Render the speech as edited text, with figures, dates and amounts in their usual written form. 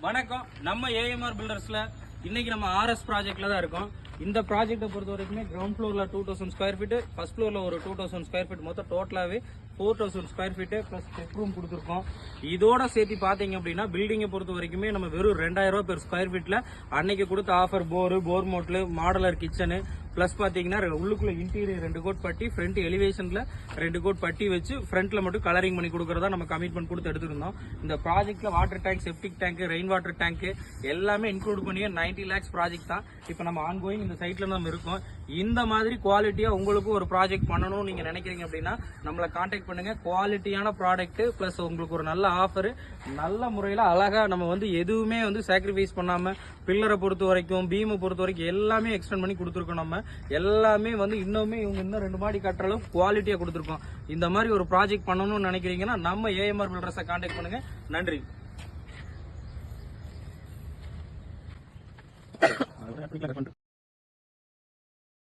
வணக்கம். நம்ம ஏஎம்ஆர் பில்டர்ஸ்ல இன்னைக்கு நம்ம ஆர்எஸ் ப்ராஜெக்ட்ல தான் இருக்கோம். இந்த ப்ராஜெக்ட்டை பொறுத்த வரைக்குமே கிரவுண்ட் ஃப்ளோர்ல 2000 ஸ்கொயர் ஃபீட், ஃபர்ஸ்ட் ஃப்ளோர்ல ஒரு 2000 ஸ்கொயர் ஃபீட், மொத்தம் டோட்டலாவே 4000 ஸ்கொயர் ஃபீட் பிளஸ் பெட்ரூம் கொடுத்துருக்கோம். இதோட சேர்த்து பாத்தீங்க அப்படின்னா பில்டிங்கை பொறுத்த வரைக்குமே நம்ம வெறும் 2000 ரூபாய் பெர் ஸ்கொயர் ஃபீட்ல அன்னைக்கு கொடுத்த ஆஃபர் போர் மோட்ல மாடலர் கிச்சனு பிளஸ் பாத்தீங்கன்னா உள்ளுக்குள்ள இன்டீரியர் 2 கோட் பட்டி, ஃப்ரண்ட் எலிவேஷன்ல 2 கோட் பட்டி வச்சு ஃப்ரண்ட்ல மட்டும் கலரிங் பண்ணி கொடுக்கறதா நம்ம கமிட்மெண்ட் கொடுத்து எடுத்துருந்தோம். இந்த ப்ராஜெக்ட்ல water tank, septic tank, rain water tank எல்லாமே இன்க்ளூட் பண்ணி 90 lakhs ப்ராஜெக்ட் தான். இப்போ நம்ம ஆன்கோயிங் இந்த சைட்ல நம்ம இருக்கோம். இந்த மாதிரி குவாலிட்டியா உங்களுக்கு ஒரு ப்ராஜெக்ட் பண்ணணும்னு நீங்க நினைக்கிறீங்க அப்படின்னா நம்மளை கான்டாக்ட் பண்ணுங்க. குவாலிட்டியான ப்ராடக்ட் பிளஸ் உங்களுக்கு ஒரு நல்ல ஆஃபர், நல்ல முறையில அழகா நம்ம எதுவுமே சாக்ரிஃபைஸ் பண்ணாம பில்லரை பொறுத்த வரைக்கும், பீமை பொறுத்த வரைக்கும் எல்லாமே எக்ஸ்டெண்ட் பண்ணி கொடுத்துருக்கோம். நம்ம எல்லாமே இன்னுமே இவங்க இன்னும் 2 மாடி கட்டுற அளவுக்கு குவாலிட்டியா கொடுத்துருக்கோம். இந்த மாதிரி ஒரு ப்ராஜெக்ட் பண்ணணும்னு நினைக்கிறீங்கன்னா நம்ம ஏஎம்ஆர் பில்டர்ஸை கான்டாக்ட் பண்ணுங்க. நன்றி.